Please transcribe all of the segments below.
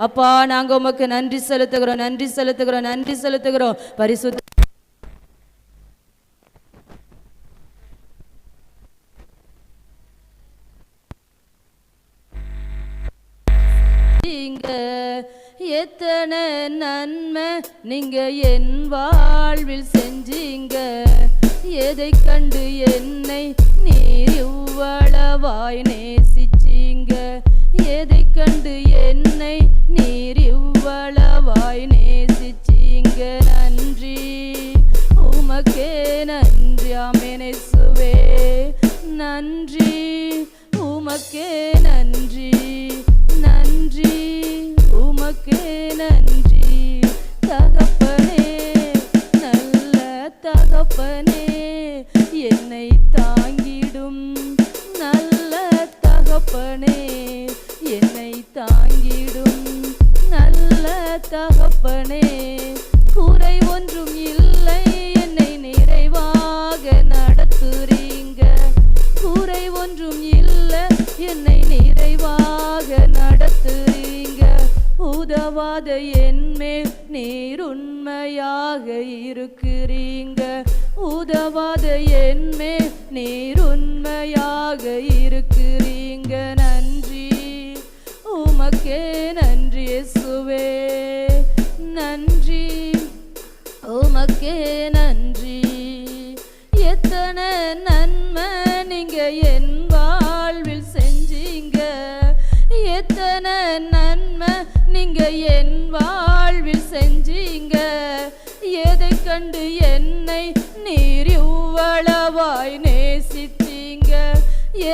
அப்பா நாங்க உமக்கு நன்றி செலுத்துகிறோம், நன்றி செலுத்துகிறோம், நன்றி செலுத்துகிறோம். பரிசுத்த எத்தனை நன்மை நீங்க என் வாழ்வில் செஞ்சீங்க. எதை கண்டு என்னை நீர் இவ்வளவாய் நேசிச்சீங்க. எதை கண்டு என்னை நீர் இவ்வளவாய் நேசிச்சீங்க. நன்றி உமக்கே நன்றி. ஆமென் இயேசுவே நன்றி உமக்கே நன்றி. நன்றி உமக்கே நன்றி. தகப்பனே நல்ல தகப்பனே என்னை தாங்கிடும் நல்ல தகப்பனே என்னை தாங்கிடும் நல்ல தகப்பனே. குறை ஒன்றும் இல்லை என்னை நிறைவாக நடத்துறீங்க. குறை ஒன்றும் இல்லை என்னை நிறைவாக நடத்துறீங்க. உதவாத என்மேல் நீர் உண்மையாக இருக்கிறீங்க. உதவாத என்மேல் நீர் உண்மையாக இருக்கிறீங்க. நன்றி உமக்கே நன்றி இயேசுவே நன்றி உமக்கே நன்றி. எத்தனை நன்மை நீங்க என் வாழ்வில் செஞ்சீங்க. எத்தனை நன்மை நீங்க என் வாழ்வில் செஞ்சீங்க. எதை கண்டு என்னை நீர் இவ்வளவாய் நேசித்தீங்க.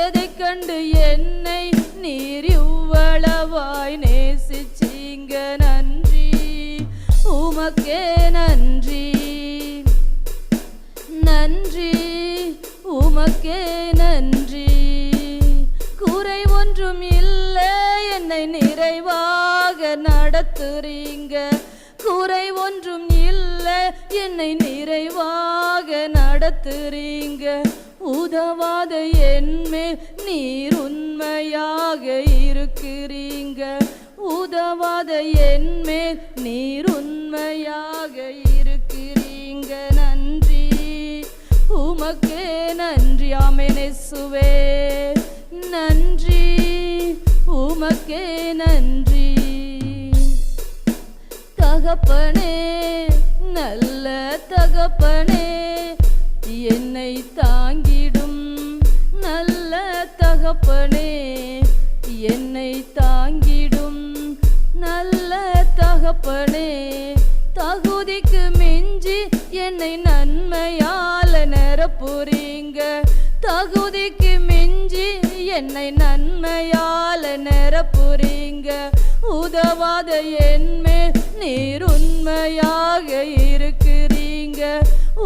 எதை கண்டு என்னை நீர் இவ்வளவாய் நேசிச்சீங்க. நன்றி உமக்கே நன்றி. நன்றி உமக்கே நன்றி. குறை ஒன்றும் இல்லை என்னை நிறைவாக நடத்துறீங்க. குறை ஒன்றும் இல்லை என்னை நிறைவாக நடத்துறீங்க. உதவாத என்மேல் நீர் உண்மையாக இருக்கிறீங்க. உதவாத என்மேல் நீர் உண்மையாக இருக்கிறீங்க. நன்றி உமக்கே நன்றி. ஆமென் இயேசுவே நன்றி உமக்கே நன்றி. தகப்பனே நல்ல தகப்பனே என்னை தாங்கிடும் நல்ல தகப்பனே என்னை தாங்கிடும் நல்ல தகப்பனே. தகுதிக்கு மிஞ்சி என்னை நன்மையால நிரப்புறீங்க. தகுதிக்கு மிஞ்சி என்னை நன்மையால நிரப்புறீங்க. உதவாத என்மேல் நீர் உண்மையாக இருக்கிறீங்க.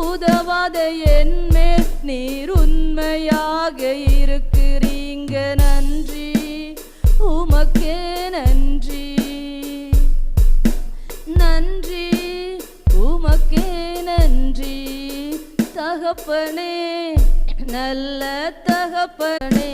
உதவாத என்மேல் நீர் உண்மையாக இருக்கிறீங்க. நன்றி உமக்கே நன்றி. நன்றி உமக்கே நன்றி. தகப்பனே நல்ல தகப்பனே.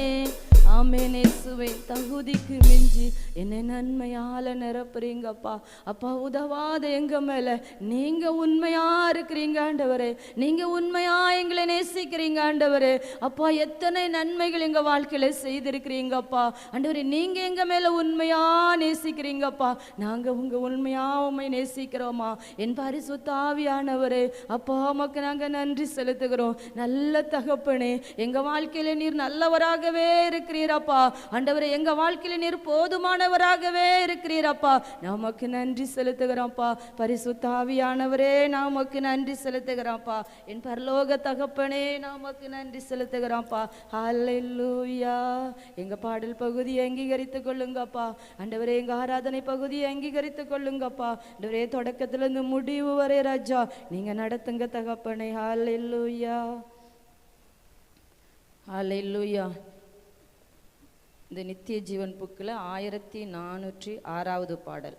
ஆமென் இயேசுவே தகுதிக்கு மிஞ்சி என்னை நன்மையால நிரப்புறீங்கப்பா. அப்பா உதவாத எங்க மேல நீங்க உண்மையா இருக்கிறீங்க ஆண்டவரே. நீங்க உண்மையா எங்களை நேசிக்கிறீங்க ஆண்டவரே. அப்பா எத்தனை நன்மைகள் எங்க வாழ்க்கையில செய்திருக்கிறீங்கப்பா ஆண்டவரே. நீங்க எங்க மேல உண்மையா நேசிக்கிறீங்கப்பா. நாங்க உங்க உண்மையா உண்மை நேசிக்கிறோமா என் பரிசுத்த ஆவியானவரே. அப்பா உமக்கு நாங்க நன்றி செலுத்துகிறோம். நல்ல தகப்பனே எங்க வாழ்க்கையில நீர் நல்லவராகவே இருக்கிறீரப்பா ஆண்டவரே. எங்க வாழ்க்கையில நீர் போதுமானவராகவே இருக்கிறீரப்பா. நமக்கு நன்றி செலுத்துகிறோம்ப்பா. பரிசுத்த ஆவியானவரே நமக்கு நன்றி செலுத்துகிறோம்ப்பா. என் பரலோக தகப்பனே நமக்கு நன்றி செலுத்துகிறோம்ப்பா. ஹல்லேலூயா. எங்க பாடல் பகுதியை அங்கீகரித்துக் கொள்ளுங்கப்பா ஆண்டவரே. எங்க ஆராதனை பகுதியை அங்கீகரித்துக் கொள்ளுங்கப்பா ஆண்டவரே. தொடக்கத்திலிருந்து முடிவு வரை ராஜா நீங்க நடத்துங்க தகப்பனே. ஹல்லேலூயா ஹல்லேலூயா. இந்த நித்திய ஜீவன் புக்கில் 1406வது பாடல்.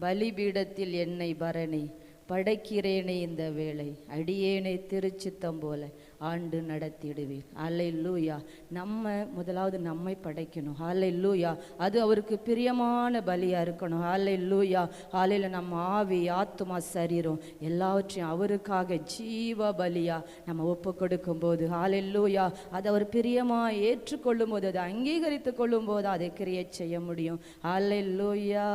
பலிபீடத்தில் என்னை பரணி படைக்கிறேனே இந்த வேளை, அடியேனை திருச்சித்தம் போல ஆண்டு நடத்திடுவீர். அல்லேலூயா. நம்ம முதலாவது நம்மை படைக்கணும். அல்லேலூயா. அது அவருக்கு பிரியமான பலியாக இருக்கணும். அல்லேலூயா. ஆலையில் நம்ம ஆவி, ஆத்துமா, சரீரம் எல்லாவற்றையும் அவருக்காக ஜீவ பலியாக நம்ம ஒப்பு கொடுக்கும் போது, அல்லேலூயா, அது அவர் பிரியமாக ஏற்றுக்கொள்ளும் போது, அதை அங்கீகரித்து கொள்ளும் போது அதை கிரியேட் செய்ய முடியும். அல்லேலூயா.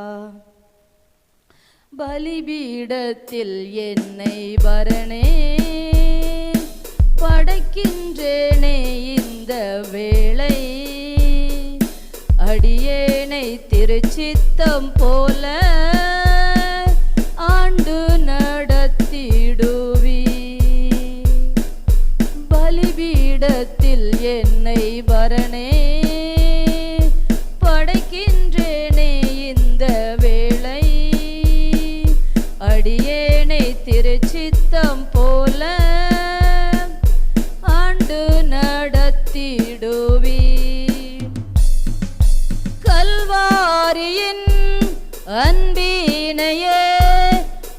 பலிபீடத்தில் என்னை பரணே படைக்கின்றேனே இந்த வேளை, அடியேனை திருச்சித்தம் போல ஆண்டு நடத்திடுவி. பலிபீடத்தில் என்னை பரணே படைக்கின்றேனே இந்த வேளை, அடியேனை திருச்சித்தம் போல ஆண்டு நடத்திடுவி. கல்வாரியின் அன்பினையே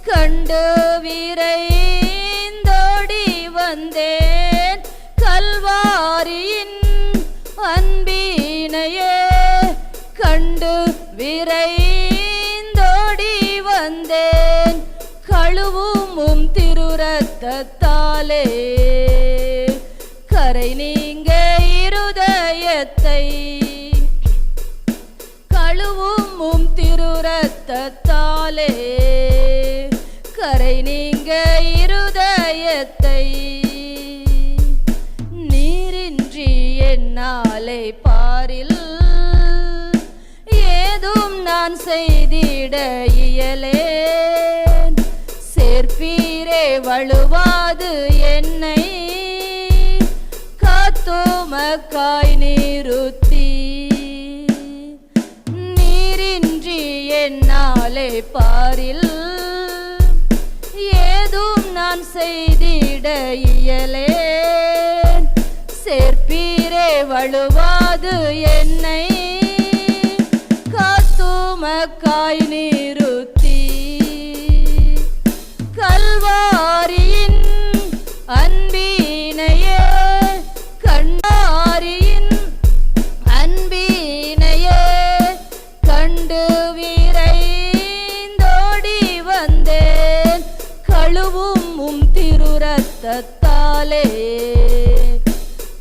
கண்டு விரைந்தோடி வந்தேன். கல்வாரியின் அன்பினையே கண்டு விரைந்தோடி வந்தேன். கழுவும் திருரத்தத்தாலே கரை நீங்க இருதயத்தை, கழுவும் திருரத்தத்தாலே கரை நீங்க இருதயத்தை. நீரின்றி என்னாலே பாரில் ஏதும் நான் செய்திட இயலேன். சேர்ப்பீரே வழுவாது என்னை காத்துமக்காய் நிறுத்தி. நீரின்றி என்னாலே பாரில் ஏதும் நான் செய்திட இயலேன். சேர்ப்பீரே வழுவாது என்னை காத்துமக்காய் நிறுத்தி. கல்வாரியின் அன்பினையே கண்டாரியின் அன்பினையே கண்டு விரைந்தோடி வந்தேன். கழுவும் திருரத்தத்தாலே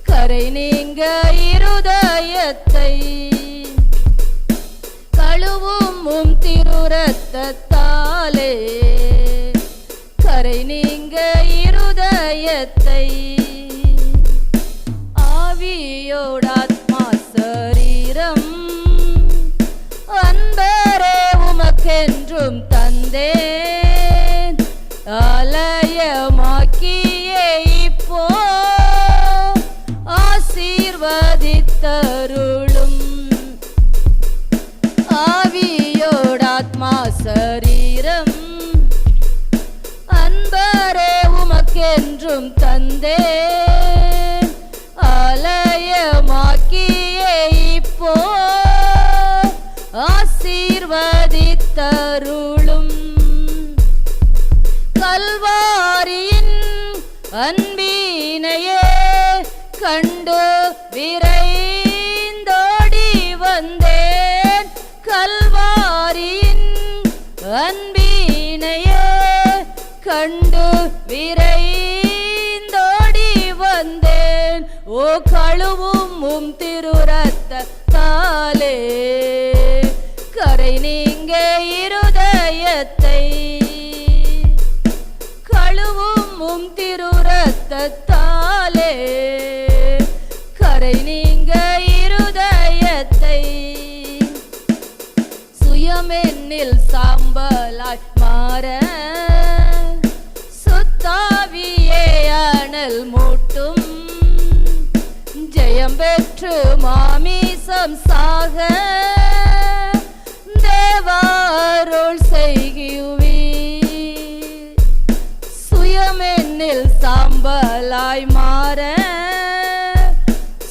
கரை நீங்க இருதயத்தை, கழுவும் திருரத்தத்தாலே கரை நீங்க இருதயத்தை. ஆவியோடாத்மா சரீரம் அன்பரே உமக்கென்றும் தந்தேன். ஆலயமாக்கியே இப்போ ஆசீர்வதித்தருளும். ஆவியோடாத்மா சரீரம் அன்பரே உமக்கென்றும் தந்தேன். ஆலயமாக்கியே இப்போ ஆசீர்வதித்தருளும். கல்வாரியின் அன்பினையே கண்டு விரைந்தோடி வந்தேன். கல்வாரியின் அன்பினையே கண்டு விரைந்தோடி வந்தேன். ஓ கழுவும் திருரத்தத்தாலே கரை நீங்க இருதயத்தை, கழுவும் திருரத்தத்தாலே கரை நீங்க இருதயத்தை. சுயமென்னில் சாம்பலாய் மாற சுத்தாவியே அனல் மூட்டும். ஜெயம் பெற்று மாமிசம் சாக தேவாருள் செய்குவீர். சுயமென்னில் சாம்பலாய் மாற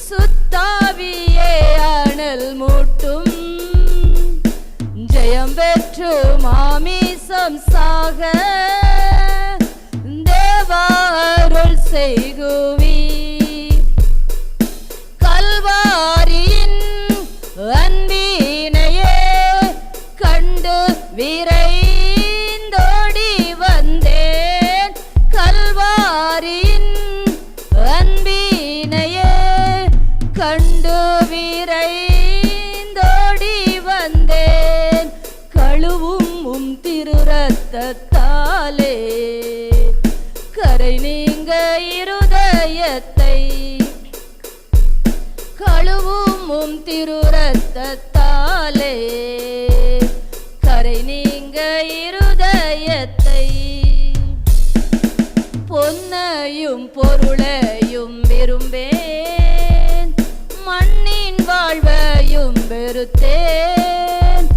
சுத்தாவியே அனல் மூட்டும். ஜெயம் பெற்று மாமிசம் சாக செய்குவி. கல்வாரியின் அன்பினையே கண்டு விரைந்தோடி வந்தேன். கல்வாரியின் அன்பினையே கண்டு விரைந்தோடி வந்தேன். கழுவும் திரு ரத்தத்தாலே கரை நீங்க இருதயத்தை. கழுவும் திரு ரத்தத்தாலே கரை நீங்க இருதயத்தை. பொன்னையும் பொருளையும் விரும்பேன், மண்ணின் வாழ்வையும் வெறுத்தேன்.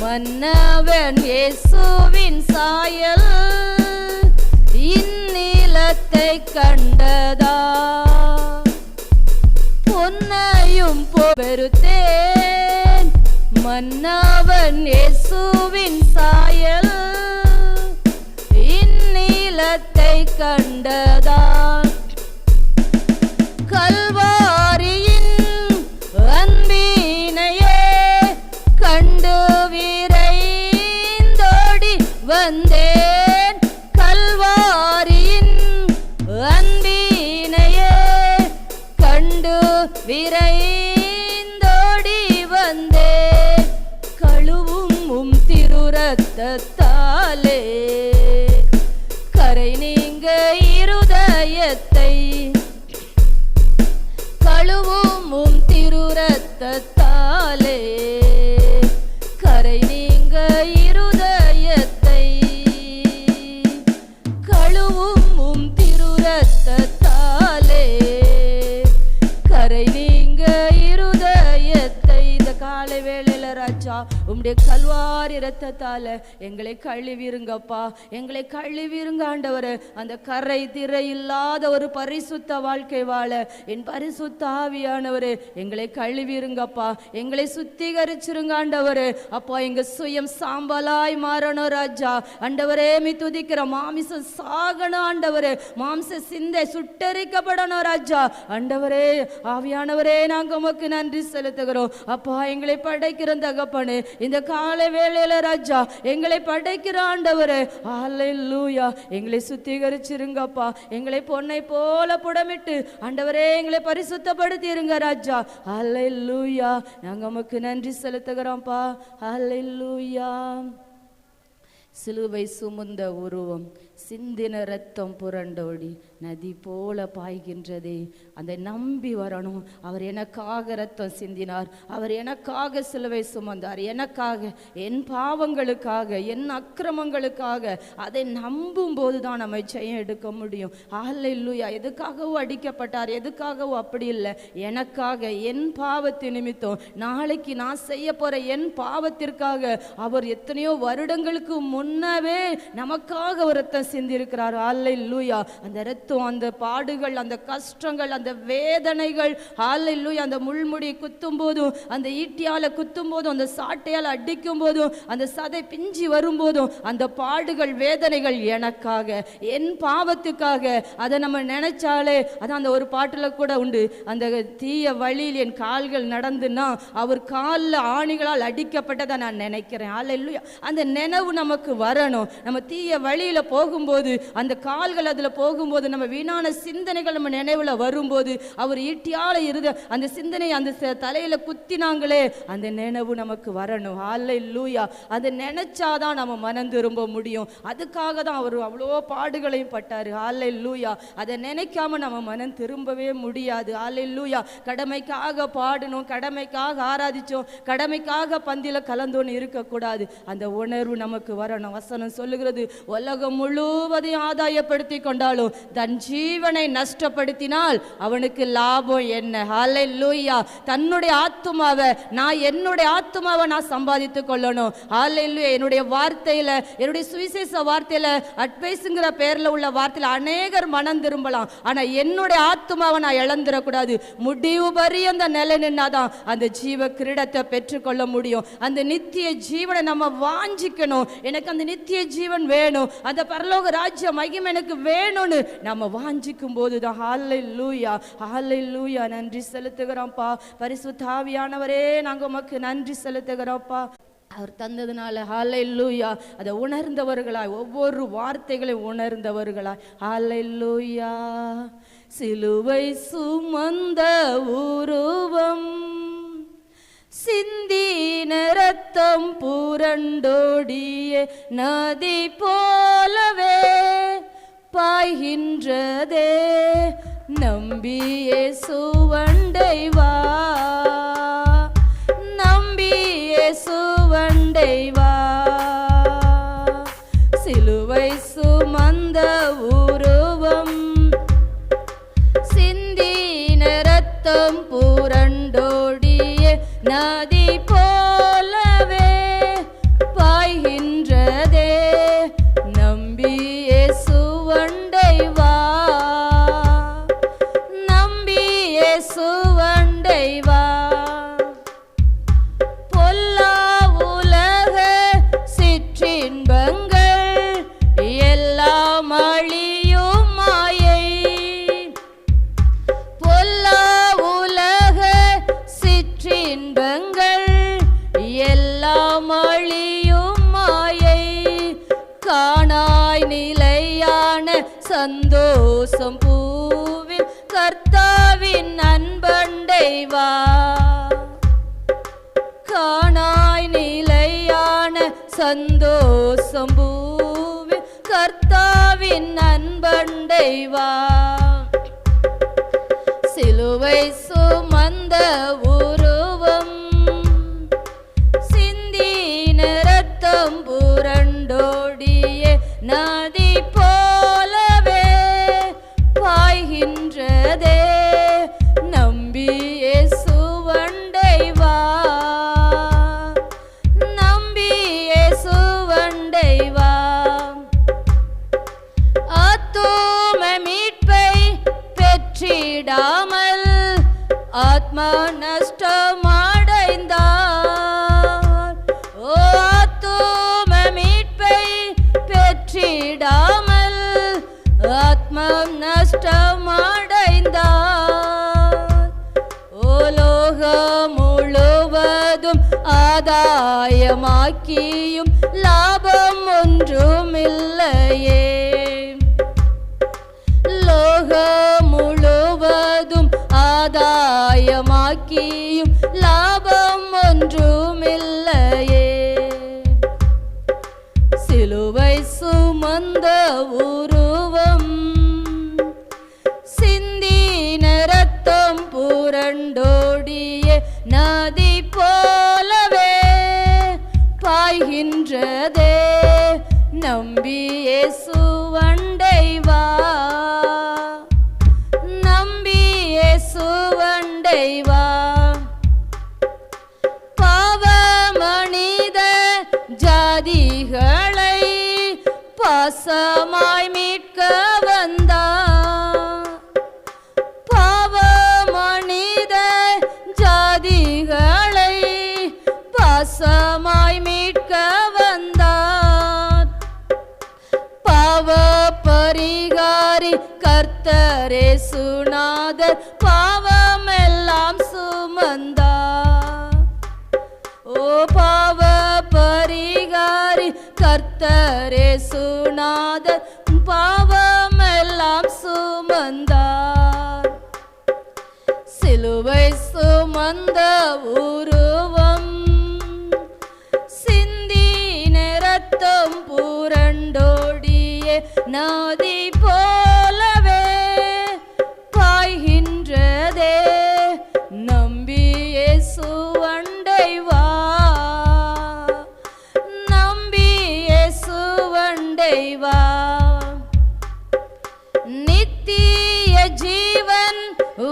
மன்னவன் இயேசுவின் சாயல் இந்நிலத்தை கண்டதா. பொன்னையும் வெறுத்தேன், மன்னவன் இயேசுவின் சாயல் இந்நிலத்தை கண்டதா. கல்வாரியின் அன்பினையே கண்டு விரைந்தோடி வந்தேன். கல்வாரியின் அன்பினையே கண்டு விரைந்தோடி வந்தேன். கழுவும் திரு ரத்தத்தாலே கரை நீங்க இருதயத்தை. கழுவும் திரு ரத்தத்தாலே கரை நீங்க இருதயத்தை. கழுவும் திரு ரத்தத்தாலே கரை நீங்க இருதயத்தை. இந்த காலை வேளையில ராஜா உம்முடைய கல்வாரி ரத்தத்தால எங்களை கழுவிருங்கப்பா, எங்களை கழுவிருங்க ஆண்டவரே. அந்த கரை திரை இல்லாத ஒரு பரிசுத்த வாழ்க்கை வாழ என் பரிசுத்த ஆவியானவரே எங்களை கழுவிருங்கப்பா, எங்களை சுத்திகரிச்சிருங்க ஆண்டவரே. அப்பா எங்க சுயம் சாம்பலாய் மாறணும் ராஜா. ஆண்டவரே மீ துதிக்கிற மாமிசம் சாகணும் ஆண்டவரே, மாம்ச சிந்தை சுட்டரிக்கப்படணும் ராஜா. ஆண்டவரே ஆவியானவரே நாங்க உமக்கு நன்றி செலுத்துகிறோம் அப்பா. எங்களை படைக்கிற தகப்பனே இந்த காலை வேளையில ராஜா எங்களை படைக்கிற ஆண்டவரே, ஹல்லேலூயா. எங்களை சுத்திகரிச்சிருங்கப்பா, எங்களை பொன்னை போல புடமிட்டு ஆண்டவரே எங்களை பரிசுத்தப்படுத்திருங்க ராஜா. ஹல்லேலூயா. நாங்க உமக்கு நன்றி செலுத்துகிறோம்ப்பா. ஹல்லேலூயா. சிலுவை சுமந்த உருவம் சிந்தின ரத்தம் புரண்டோடி நதி போல பாய்கின்றதே. அதை நம்பி வரணும். அவர் எனக்காக ரத்தம் சிந்தினார், அவர் எனக்காக சிலுவை சுமந்தார், எனக்காக என் பாவங்களுக்காக என் அக்கிரமங்களுக்காக. அதை நம்பும் போது தான் நம்ம ஜெயம் எடுக்க முடியும். ஹல்லேலூயா. எதுக்காகவும் அடிக்கப்பட்டார், எதுக்காகவும் அப்படி இல்லை, எனக்காக என் பாவத்தின் நிமித்தம் நாளைக்கு நான் செய்ய போற என் பாவத்திற்காக அவர் எத்தனையோ வருடங்களுக்கு முன்னவே நமக்காக ஒரு ரத்தம் சிந்திருக்கிறார். ஹல்லேலூயா. அந்த ரத்தம், அந்த பாடுகள், அந்த கஷ்டங்கள், அந்த வேதனைகள், ஹல்லேலூயா, அந்த முள்முடி குத்தும் போதும், அந்த ஈட்டியால குத்தும் போதும், அந்த சாட்டையால் அடிக்கும் போதும், அந்த சதை பிஞ்சி வரும்போதும், அந்த பாடுகள் வேதனைகள் எனக்காக என் பாவத்துக்காக. அதை நம்ம நினைச்சாலே அதான் அந்த ஒரு பாட்டுல கூட உண்டு, அந்த தீய வழியில் என் கால்கள் நடந்துன்னா அவர் காலில் ஆணிகளால் அடிக்கப்பட்டதை நான் நினைக்கிறேன். ஹல்லேலூயா. அந்த நினைவு நமக்கு வரணும். நம்ம தீய வழியில போகும்போது, அந்த கால்கள் அதுல போகும்போது, நம்ம வீணான சிந்தனைகள் நம்ம நினைவுல வரும்போது, அவர் ஈட்டியால இருந்த அந்த சிந்தனை அந்த தலையில குத்தினாங்களே, அந்த நினைவு நமக்கு வரணும். ஹல்லேலூயா. அதை நினைச்சாதான் நம்ம மனம் திரும்ப முடியும். அதுக்காக தான் அவர் அவ்வளோ பாடுகளையும் பட்டாரு. ஹல்லேலூயா. அதை நினைக்காம நம்ம மனம் திரும்பவே முடியாது. ஹல்லேலூயா. கடமைக்காக பாடணும், கடமைக்காக ஆராதிச்சோம், கடமைக்காக பந்தில கலந்தோன்னு இருக்கக்கூடாது. அந்த உணர்வு நமக்கு வரணும். வசனம் சொல்லுகிறது, உலகம் முழுவதையும் ஆதாயப்படுத்தி கொண்டாலும் தன் ஜீவனை நஷ்டப்படுத்தினால் அவனுக்கு லாபம் என்ன? ஹல்லேலூயா. தன்னுடைய ஆத்துமாவை என்னுடைய ஆத்துமாவை நான் சம்பாதித்துக் கொள்ளணும். ஹல்லேலூயா. என்னுடைய வார்த்தையில, என்னுடைய சுவிசேஷ வார்த்தையில, அட்வைஸ்ங்கிற பேர்ல உள்ள வார்த்தையில அநேகர் மனம் திரும்பலாம். ஆனா என்னுடைய ஆத்துமாவை நான் இழந்துடக்கூடாது. முடிவு பரியந்த நிலை நின்னாதான் அந்த ஜீவ கிரீடத்தை பெற்றுக்கொள்ள முடியும். அந்த நித்திய ஜீவனை நம்ம வாஞ்சிக்கணும். எனக்கு எனக்கு அந்த நித்திய ஜீவன் வேணும், அந்த பரலோக ராஜ்ய மகிமை எனக்கு வேணும்னு நம்ம வாஞ்சிக்கும் போதுதான் ஹல்லேலூயா ஹல்லேலூயா நன்றி செலுத்துகிறோம்ப்பா. பரிசுத்த ஆவியானவரே, நாங்கள் உமக்கு நன்றி செலுத்துகிறோம்ப்பா. அவர் தந்ததுனால ஹல்லேலூயா. அதை உணர்ந்தவர்களாய், ஒவ்வொரு வார்த்தைகளையும் உணர்ந்தவர்களாய் ஹல்லேலூயா. சிலுவை சுமந்த உருவம், சிந்தின ரத்தம் புரண்டோடிய நதி போலவே பாய்கின்றதே, நம்பியே சுவண்டை வா, நம்பியே சுவண்டை வா. சிலுவை சுமந்த உருவம், சிந்தின ரத்தம் புரண்டோடிய நதி போலவே பாய்கின்றதே, நம்பியே சுவண்டை வா, நம்பியே சுவண்டை வா. பொல்லா உலக சிற்றின்பங்கள் எல்லாம் அழியும் மாயை, பொல்லா உலக சிற்றின்பங்கள் எல்லாம் அழியும் மாயை, காணாய் நிலையான சந்தோஷம் பூவில் கர்த்தாவின் அன்பண்டை வா, காணாய் நிலையான சந்தோஷம் பூவில் கர்த்தாவின் அன்பண்டை வா. சிலுவை சுமந்த உருவம், சிந்தின ரத்தம் புரண்டோடிய நதி போலவே பாய்கின்றதே, நம்பியே சுவண்டை வா, நம்பியே சுவண்டை வா. ஆத்தும மீட்பை பெற்றிடாமல் ஆத்மா நஷ்டமடைந்தார், ஓ ஆத்தும மீட்பை பெற்றிடாமல் ஆத்மா நஷ்டமடைந்தார். ஓ லோகம் முழுவதும் ஆதாயமாக்கியும் லாபம் ஒன்றுமில்லையே, லோகம் முழுவதும் ஆதாயமாக்கியும் லாபம் ஒன்றுமில்லையே. சிலுவை சுமந்த உருவம், சிந்தின ரத்தம் புரண்டோடிய நதி போலவே பாய்கின்றதே, நம்பியே சுவண்டை வா, நம்பியே சுவண்டை வா. பாவ மனித ஜாதிகளை பாசமாய் மீட்க வந்தார், பாவ மனித ஜாதிகளை பாசமாய் மீட்க வந்தார். பாவ பரிகாரி கர்த்தரே சுநாதர் பாவமெல்லாம் சுமந்தார், ஓ பாவ பரிகாரி கர்த்தரே சுநாதர் பாவமெல்லாம் சுமந்தார். சிலுவை சுமந்த உருவம், சிந்தின ரத்தம் புரண்டோடிய நதி போலவே பாய்கின்றதே, நம்பியே சுவண்டை வா, நம்பியே சுவண்டை வா. நித்திய ஜீவன்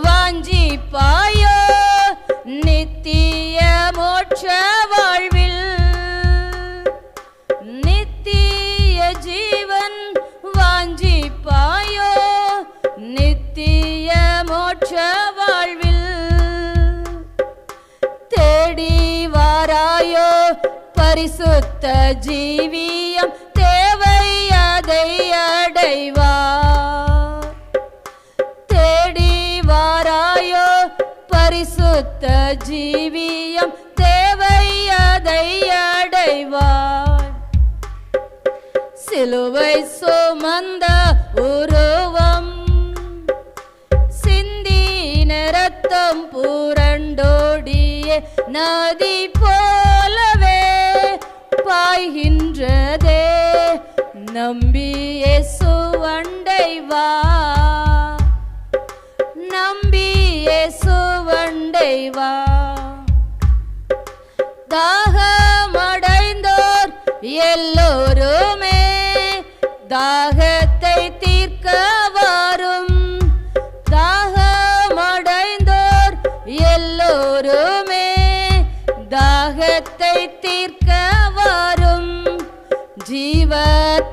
வாஞ்சிப்பாயோ, நித்திய மோட்ச வாழ்வில், நித்திய ஜீவன் வாஞ்சிப்பாயோ, நித்திய மோட்ச வாழ்வில். தேடி வாராயோ பரிசுத்த ஜீவியம் சிலுவை சுமந்த உருவம், சிந்தின ரத்தம் புரண்டோடிய நதி போலவே பாய்கின்றதே. நம்பி இயேசு அண்டை வா, நம்பி இயேசு அண்டை வா. தாகமடைந்தோர் எல்லோருமே தாகத்தை தீர்க்க வரும். தாகமடைந்தோர் எல்லோருமே தாகத்தை தீர்க்க வரும். ஜீவ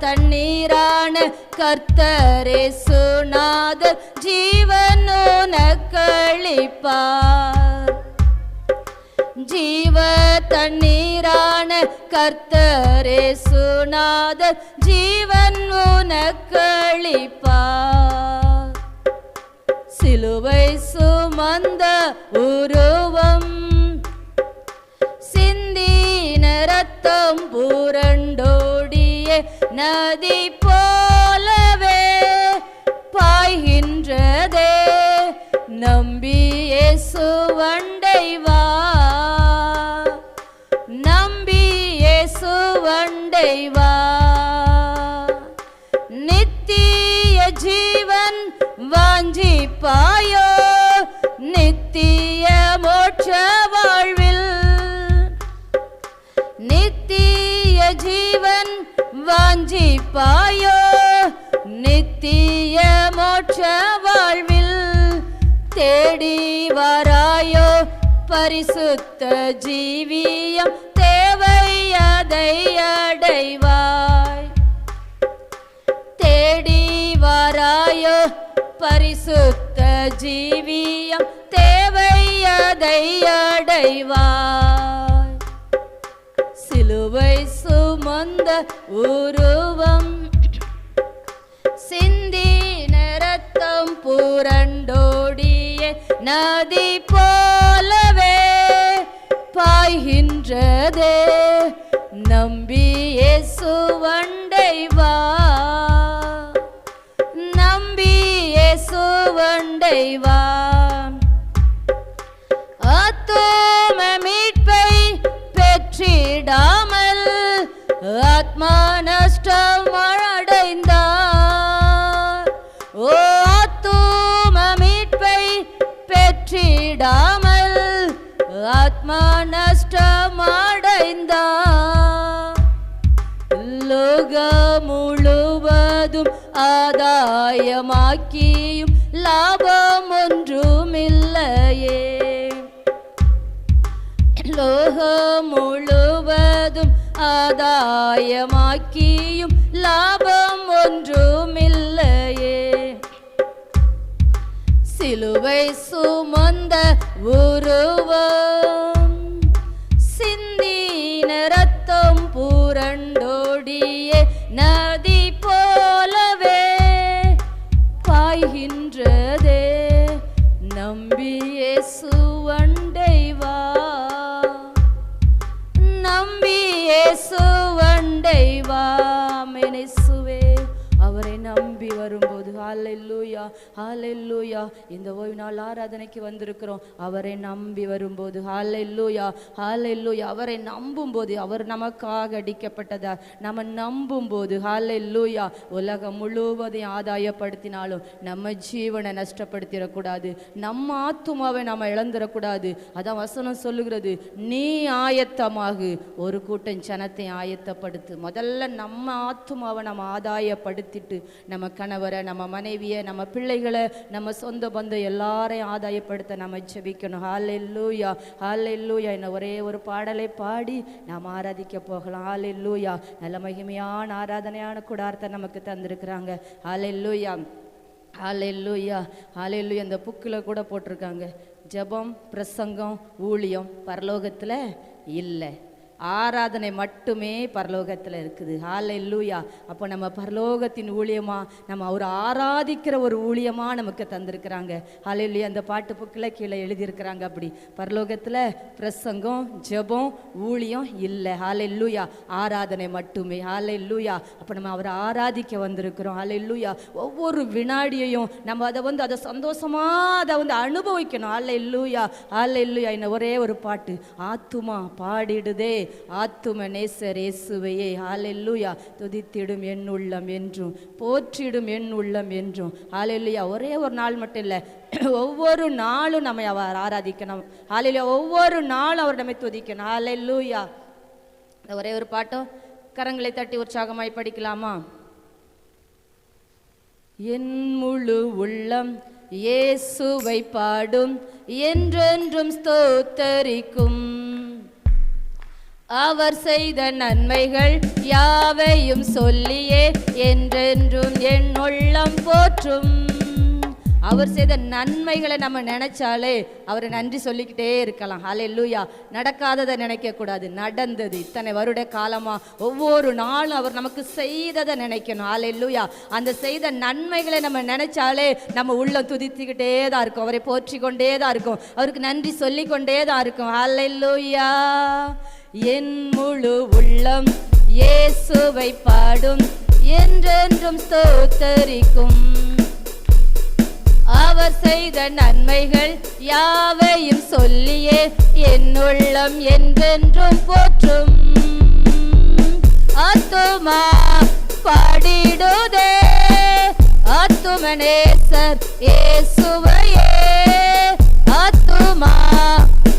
தண்ணீரான கர்த்தரே சுநாதர் ஜீவன் உனக்களிப்பார். ஜீவ தண்ணீரான கர்த்தரே சுநாதர் ஜீவன் உனக்களிப்பார். சிலுவை சுமந்த உருவம், சிந்தின ரத்தம் புரண்டோடிய நதி போலவே பாய்கின்றதே. நம்பி இயேசு அண்டை வா, நம்பி இயேசு அண்டை வா. நித்திய ஜீவன் வாஞ்சிப்பாயோ, நித்திய மோட்ச வாழ்வில். நித்திய ஜீவன் வாஞ்சிப்பாயோ, நித்திய மோட்ச வாழ்வில். தேடி வராயோ பரிசுத்த ஜீவியம், தேவை அதை அடைவாய். தேடி வராயோ பரிசுத்த ஜீவியம், தேவை அதை அடைவாய். சிலுவை சுமந்த உருவம், சிந்தின ரத்தம் புரண்டோடிய நதி போலவே பாய்கின்றதே. நம்பி இயேசு அண்டை வா, நம்பி இயேசு அண்டை வா. ஆத்தும மீட்பை பெற்றிடாமல் ஆத்மா நஷ்டம் அடைந்தார். ஓ ஆத்தும மீட்பை பெற்றிடாமல் ஆத்மா நஷ்டம் அடைந்தார். லோகம் முழுவதும் ஆதாயமாக்கியும் லாபம் ஒன்றுமில்லையே. லோகம் முழுவதும் ஆதாயமாக்கியும் லாபம் ஒன்றுமில்லையே. சிலுவை சுமந்த உருவம், சிந்தின ரத்தம் புரண்டோடிய நதி போலவே பாய்கின்றதே. நம்பி இயேசு அண்டை வா, நம்பி இயேசு அண்டை வா. இயேசுவே, அவரை நம்பி வரும்போது ஹல்லேலூயா ஹல்லேலூயா. இந்த ஓய்வு நாள் ஆராதனைக்கு வந்திருக்கிறோம். அவரை நம்பி வரும்போது ஹல்லேலூயா ஹல்லேலூயா. அவரை நம்பும்போது, அவர் நமக்காக அடிக்கப்பட்டதா நம்ம நம்பும்போது ஹல்லேலூயா. உலகம் முழுவதையும் ஆதாயப்படுத்தினாலும் நம்ம ஜீவனை நஷ்டப்படுத்திடக்கூடாது, நம்ம ஆத்துமாவை நம்ம இழந்துடக்கூடாது. அதான் வசனம் சொல்லுகிறது, நீ ஆயத்தமாகு, ஒரு கூட்டம் ஜனத்தை ஆயத்தப்படுத்து. முதல்ல நம்ம ஆத்துமாவை நம்ம ஆதாயப்படுத்திட்டு நம்ம கணவரை, நம்ம மனைவியை, நம்ம பிள்ளைகளை, நம்ம சொந்த பந்தம் எல்லாரையும் ஆதாயப்படுத்த நம்ம ஜெபிக்கணும். ஹல்லேலூயா ஹல்லேலூயா. என்ன ஒரே ஒரு பாடலை பாடி நாம் ஆராதிக்க போகலாம். ஹல்லேலூயா. நல்ல மகிமையான ஆராதனையான கூடாரத்தை நமக்கு தந்திருக்கிறாங்க. ஹல்லேலூயா ஹல்லேலூயா ஹல்லேலூயா. இந்த புக்கில் கூட போட்டிருக்காங்க, ஜெபம் பிரசங்கம் ஊழியம் பரலோகத்தில் இல்லை, ஆராதனை மட்டுமே பரலோகத்தில் இருக்குது. ஹல்லேலூயா. அப்போ நம்ம பரலோகத்தின் ஊழியமா, நம்ம அவர் ஆராதிக்கிற ஒரு ஊழியமா நமக்கு தந்திருக்கிறாங்க. ஹல்லேலூயா. அந்த பாட்டு புக்கில் கீழே எழுதியிருக்கிறாங்க, அப்படி பரலோகத்தில் பிரசங்கம், ஜெபம், ஊழியம் இல்லை. ஹல்லேலூயா. ஆராதனை மட்டுமே. ஹல்லேலூயா. அப்போ நம்ம அவரை ஆராதிக்க வந்திருக்கிறோம். ஹல்லேலூயா. ஒவ்வொரு வினாடியையும் நம்ம அதை சந்தோஷமாக அதை அனுபவிக்கணும். ஹல்லேலூயா. ஹல்லேலூயா. இன்னும் ஒரே ஒரு பாட்டு, ஆத்துமா பாடிடுதே ஆத்தும நேசர் இயேசுவையே. ஹல்லேலூயா. துதித்திடும் என் உள்ளம் என்றும், போற்றிடும் என் உள்ளம் என்றும். ஹல்லேலூயா. ஒரே ஒரு நாள் மட்டும் இல்லை, ஒவ்வொரு நாளும் நம்ம அவர் ஆராதிக்கணும். ஹல்லேலூயா. ஒவ்வொரு நாளும் அவர் நம்மை துதிக்கணும். ஹல்லேலூயா. ஒரே ஒரு பாட்டும் கரங்களை தட்டி உற்சாகமாய் படிக்கலாமா? என் முழு உள்ளம் இயேசுவை பாடும், என்றென்றும் ஸ்தோத்தரிக்கும். அவர் செய்த நன்மைகள் யாவையும் சொல்லியே என்றென்றும் என் உள்ளம் போற்றும். அவர் செய்த நன்மைகளை நம்ம நினைச்சாலே அவரை நன்றி சொல்லிக்கிட்டே இருக்கலாம். ஹல்லேலூயா. நடக்காததை நினைக்கக்கூடாது, நடந்தது இத்தனை வருட காலமாக ஒவ்வொரு நாளும் அவர் நமக்கு செய்ததை நினைக்கணும். ஹல்லேலூயா. அந்த செய்த நன்மைகளை நம்ம நினைச்சாலே நம்ம உள்ளம் துதித்துக்கிட்டே தான் இருக்கும், அவரை போற்றி கொண்டே தான் இருக்கும், அவருக்கு நன்றி சொல்லி கொண்டே தான் இருக்கும். ஹல்லேலூயா. என் முழு உள்ளம் இயேசுவை பாடும், என்றென்றும் ஸ்தோத்தரிக்கும். அவர் செய்த நன்மைகள் யாவையும் சொல்லியே என் உள்ளம் என்றென்றும் போற்றும். ஆத்துமா பாடிடுதே ஆத்தும நேசர் இயேசுவையே. ஆத்துமா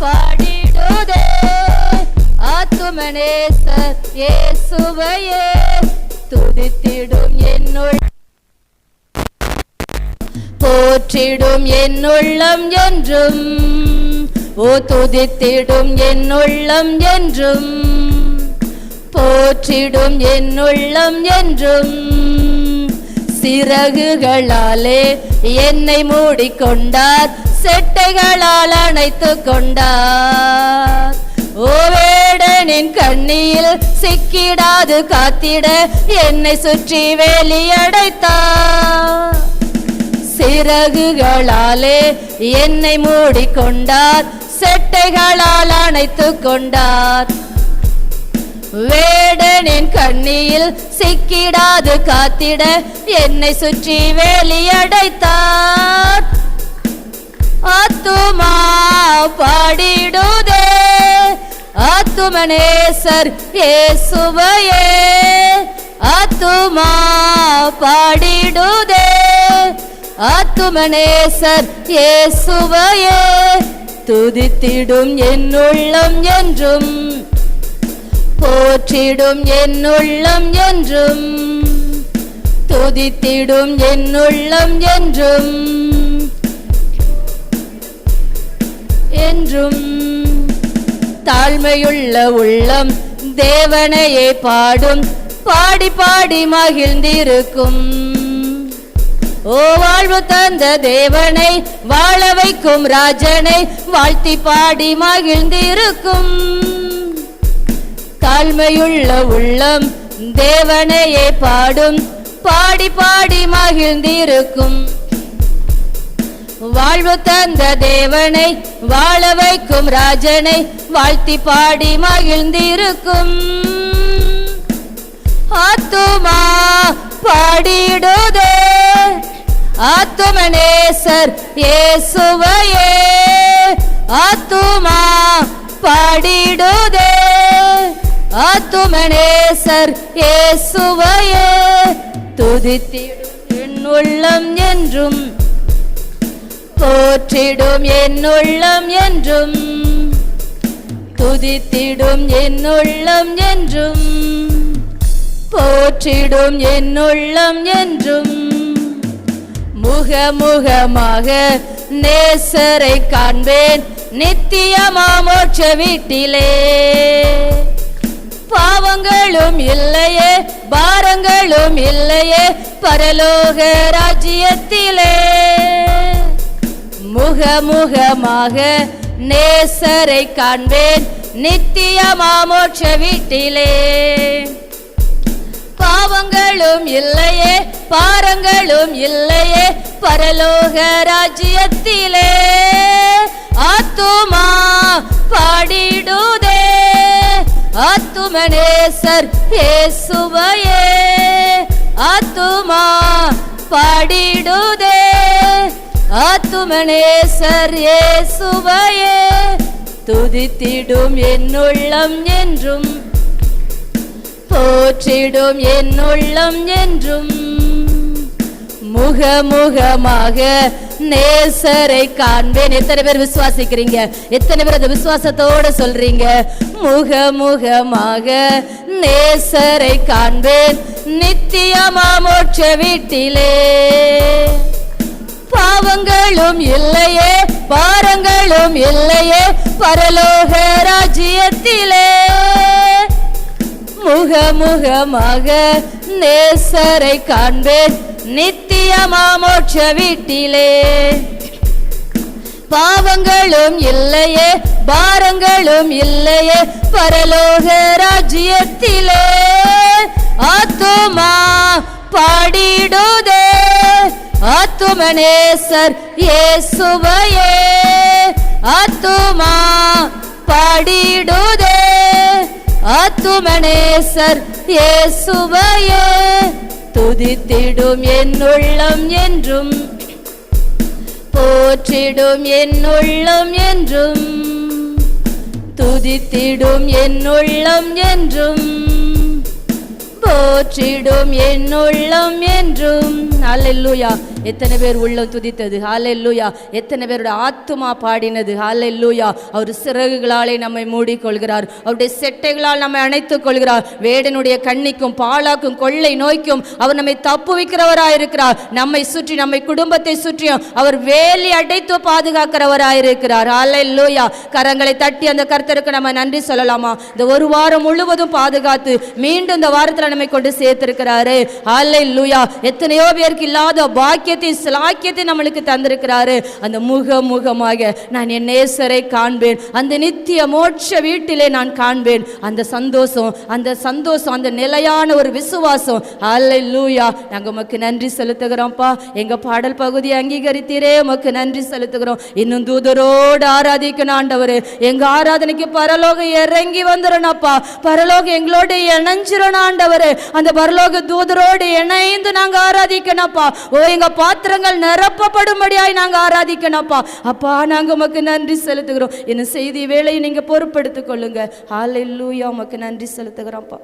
பாடிடுதே ஆத்தும நேசர் இயேசுவையே. துதித்திடும் என்னுள், போற்றிடும் என் உள்ளம் என்றும். ஓ துதித்திடும் என் உள்ளம் என்றும், போற்றிடும் என் உள்ளம் என்றும். சிறகுகளாலே என்னை மூடிக்கொண்டார், செட்டைகளால் அணைத்து கொண்டார். ஓ வேடனின் கண்ணியில் சிக்கிடாது காத்திட என்னை சுற்றி வேலியடைத்தார். சிறகுகளாலே என்னை மூடிக்கொண்டார், செட்டைகளால் அணைத்து கொண்டார். வேடனின் கண்ணியில் சிக்கிடாது காத்திட என்னை சுற்றி வேலியடைத்தார். ஆத்துமா பாடிடுதே ஆத்தும நேசர் இயேசுவையே. ஆத்துமா பாடிடுதே ஆத்தும நேசர் இயேசுவையே. துதித்திடும் என் உள்ளம் என்றும், போற்றிடும் என் உள்ளம் என்றும். துதித்திடும் என் உள்ளம் என்றும் என்றும். தாழ்மையுள்ள உள்ளம் தேவனையே பாடும், பாடி பாடி மகிழ்ந்திருக்கும். ஓ வாழ்வு தந்த தேவனை, வாழ வைக்கும் ராஜனை வாழ்த்தி பாடி மகிழ்ந்திருக்கும். தாழ்மையுள்ள உள்ளம் தேவனையே பாடும், பாடி பாடி மகிழ்ந்திருக்கும். வாழ்வு தந்த தேவனை, வாழ வைக்கும் ராஜனை வாழ்த்தி பாடி மகிழ்ந்திருக்கும். ஆத்துமா பாடிடுதே ஆத்தும நேசர் இயேசுவையே. ஆத்துமா பாடிடுதே ஆத்தும நேசர் இயேசுவையே. துதித்திடும் என் உள்ளம் என்றும், போற்றிடும் என் உள்ளம் என்றும். துதித்திடும் என் உள்ளம் என்றும், போற்றிடும் என் உள்ளம் என்றும். முகமுகமாக நேசரை காண்பேன், நித்தியமா மோட்ச வீட்டிலே. பாவங்களும் இல்லையே, பாரங்களும் இல்லையே, பரலோக ராஜ்யத்திலே. முகமுகமாக நேசரை காண்பேன், நித்தியமா மோட்ச வீட்டிலே. பாவங்களும் இல்லையே பாரங்களும் இல்லையே பரலோக ராஜ்யத்திலே. ஆத்துமா பாடிடுதே ஆத்துமனேசர் இயேசுவையே. ஆத்துமா பாடிடுதே ஆத்துமனேசர் இயேசுவையே. துதித்திடும் என்னுள்ளம் என்றும் போற்றிடும் என்னுள்ளம் என்றும். முகமுகமாக நேசரை காண்பேன். எத்தனை பேர் விசுவாசிக்கிறீங்க? எத்தனை பேர் அந்த விசுவாசத்தோட சொல்றீங்க? முகமுகமாக நேசரை காண்பேன் நித்தியமா மோட்ச வீட்டிலே. பாவங்களும் இல்லையே பாரங்களும் இல்லையே பரலோக ராஜ்யத்திலே. முகமுகமாக நேசரை காண்பேன் நித்தியமா மோட்ச வீட்டிலே. பாவங்களும் இல்லையே பாரங்களும் இல்லையே பரலோக ராஜ்யத்திலே. ஆத்துமா பாடிடுதே ஆத்துமனேசர் இயேசுவையே. ஆத்துமா பாடிடுதே ஆத்துமனேசர் இயேசுவையே. துதித்திடும் என்னுள்ளம் என்றும் போற்றிடும் என்னுள்ளம் என்றும். துதித்திடும் என்னுள்ளம் என்றும் போற்றிடும் என்னுள்ளம் என்றும். ஹல்லேலூயா. எத்தனை பேர் உள்ளம் துதித்தது? ஹல்லேலூயா. எத்தனை பேருடைய ஆத்துமா பாடினது? ஹல்லேலூயா. அவர் சிறகுகளாலே நம்மை மூடிக்கொள்கிறார். அவருடைய செட்டைகளால் நம்மை அணைத்துக் கொள்கிறார். வேடனுடைய கண்ணிக்கும் பாலாக்கும் கொள்ளை நோய்க்கும் அவர் நம்மை தப்புவிக்கிறவராயிருக்கிறார். நம்மை சுற்றி நம்மை குடும்பத்தை சுற்றியும் அவர் வேலி அடைத்து பாதுகாக்கிறவராயிருக்கிறார். ஹல்லேலூயா. கரங்களை தட்டி அந்த கர்த்தருக்கு நம்ம நன்றி சொல்லலாமா? இந்த ஒரு வாரம் முழுவதும் பாதுகாத்து மீண்டும் இந்த வாரத்தில் நம்மை கொண்டு சேர்த்திருக்கிறாரு. ஹல்லேலூயா. எத்தனையோ பேருக்கு இல்லாத பாக்கியத்தை சிலாக்கியத்தை நம்மளுக்கு தந்திருக்கிறாரு. அந்த முகமுகமாக நான் என் நேசரை காண்பேன், அந்த நித்திய மோட்ச வீட்டிலே நான் காண்பேன். அந்த சந்தோஷம் அந்த நிலையான ஒரு விசுவாசம். ஹல்லேலூயா. நாங்கள் உமக்கு நன்றி செலுத்துகிறோம்ப்பா. எங்க பாடல் பகுதியை அங்கீகரித்தீரே, உமக்கு நன்றி செலுத்துகிறோம். இன்னும் தூதரோடு ஆராதிக்கணும் ஆண்டவரே. எங்க ஆராதனைக்கு பரலோகம் இறங்கி வந்துடணும்ப்பா. பரலோகம் எங்களோட இணைஞ்சிடணும் ஆண்டவரே. அந்த பரலோக தூதரோடு இணைந்து நாங்க ஆராதிக்கணும்ப்பா. ஓ, எங்க பாத்திரங்கள் நிரப்பப்படும்படியாய் நாங்க ஆராதிக்கணும்ப்பா. அப்பா, நாங்க உமக்கு நன்றி செலுத்துகிறோம். என்ன செய்தி வேலையை நீங்க பொறுப்படுத்திக் கொள்ளுங்க. ஹல்லேலூயா. உமக்கு நன்றி செலுத்துகிறோம்ப்பா.